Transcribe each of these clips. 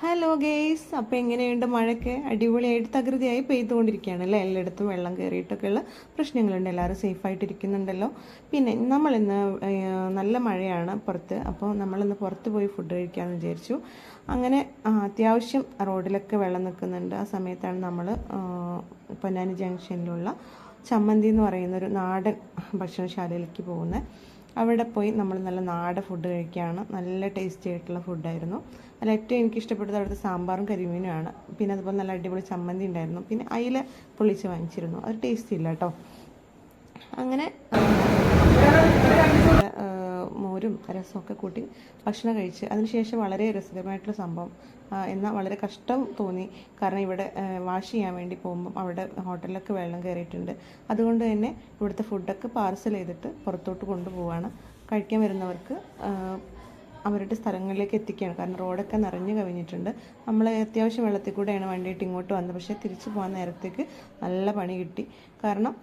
Hello guys, അപ്പോൾ എങ്ങനെയുണ്ട്? മഴയൊക്കെ അടിപൊളിയായിട്ട് തകൃതിയായി പെയ്തുകൊണ്ടിരിക്കുകയാണ് അല്ലേ? എല്ലായിടത്തും വെള്ളം കയറിയിട്ടൊക്കെയുള്ള പ്രശ്നങ്ങളുണ്ട്. എല്ലാവരും സേഫായിട്ടിരിക്കുന്നുണ്ടല്ലോ. പിന്നെ നമ്മളിന്ന് നല്ല മഴയാണ് പുറത്ത്, അപ്പോൾ നമ്മളിന്ന് പുറത്ത് പോയി ഫുഡ് കഴിക്കാമെന്ന് വിചാരിച്ചു. അങ്ങനെ അത്യാവശ്യം റോഡിലൊക്കെ വെള്ളം നിൽക്കുന്നുണ്ട്. ആ സമയത്താണ് നമ്മൾ പൊന്നാനി ജംഗ്ഷനിലുള്ള ചമ്മന്തി എന്ന് പറയുന്നൊരു നാടൻ ഭക്ഷണശാലയിലേക്ക് പോകുന്നത്. അവിടെ പോയി നമ്മൾ നല്ല നാടൻ ഫുഡ് കഴിക്കുകയാണ്. നല്ല ടേസ്റ്റി ആയിട്ടുള്ള ഫുഡായിരുന്നു. അതിൽ ഏറ്റവും എനിക്കിഷ്ടപ്പെട്ടത് അവിടുത്തെ സാമ്പാറും കരിമീനുമാണ്. പിന്നെ അതുപോലെ നല്ല അടിപൊളി ചമ്മന്തി ഉണ്ടായിരുന്നു. പിന്നെ അയില പൊള്ളിച്ച് വാങ്ങിച്ചിരുന്നു. അത് ടേസ്റ്റ് ഇല്ല കേട്ടോ. അങ്ങനെ മോരും രസമൊക്കെ കൂട്ടി ഭക്ഷണം കഴിച്ച് അതിനുശേഷം വളരെ രസകരമായിട്ടുള്ള സംഭവം, എന്നാൽ വളരെ കഷ്ടം തോന്നി. കാരണം ഇവിടെ വാഷ് ചെയ്യാൻ വേണ്ടി പോകുമ്പം അവിടെ ഹോട്ടലിലൊക്കെ വെള്ളം കയറിയിട്ടുണ്ട്. അതുകൊണ്ട് തന്നെ ഇവിടുത്തെ ഫുഡൊക്കെ പാർസൽ ചെയ്തിട്ട് പുറത്തോട്ട് കൊണ്ടുപോവാണ്. കഴിക്കാൻ വരുന്നവർക്ക് അവരുടെ സ്ഥലങ്ങളിലേക്ക് എത്തിക്കുകയാണ്. കാരണം റോഡൊക്കെ നിറഞ്ഞു കവിഞ്ഞിട്ടുണ്ട്. നമ്മൾ അത്യാവശ്യം വെള്ളത്തിൽ കൂടെയാണ് വണ്ടിയിട്ട് ഇങ്ങോട്ട് വന്നത്. പക്ഷേ തിരിച്ചു പോകാൻ നേരത്തേക്ക് നല്ല പണി കിട്ടി. കാരണം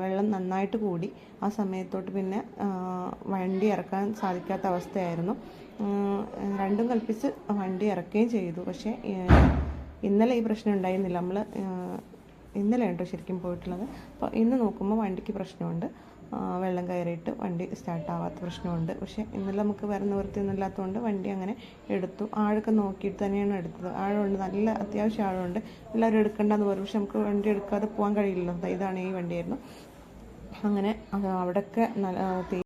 വെള്ളം നന്നായിട്ട് കൂടി. ആ സമയത്തോട്ട് പിന്നെ വണ്ടി ഇറക്കാൻ സാധിക്കാത്ത അവസ്ഥയായിരുന്നു. രണ്ടും കൽപ്പിച്ച് വണ്ടി ഇറക്കുകയും ചെയ്തു. പക്ഷേ ഇന്നലെ ഈ പ്രശ്നം ഉണ്ടായിരുന്നില്ല. നമ്മൾ ഇന്നലെ കേട്ടോ ശരിക്കും പോയിട്ടുള്ളത്. അപ്പോൾ ഇന്ന് നോക്കുമ്പോൾ വണ്ടിക്ക് പ്രശ്നമുണ്ട്. വെള്ളം കയറിയിട്ട് വണ്ടി സ്റ്റാർട്ടാവാത്ത പ്രശ്നമുണ്ട്. പക്ഷേ ഇന്നലെ നമുക്ക് വേറെ നിവൃത്തിയൊന്നും ഇല്ലാത്തതുകൊണ്ട് വണ്ടി അങ്ങനെ എടുത്തു. ആഴൊക്കെ നോക്കിയിട്ട് തന്നെയാണ് എടുത്തത്. ആഴമുണ്ട്, നല്ല അത്യാവശ്യം ആഴമുണ്ട്. എല്ലാവരും എടുക്കേണ്ടെന്ന് പറയും. പക്ഷെ നമുക്ക് വണ്ടി എടുക്കാതെ പോകാൻ കഴിയില്ലല്ലോ. ഇതാണ് ഈ വണ്ടിയായിരുന്നു. അങ്ങനെ അവിടെയൊക്കെ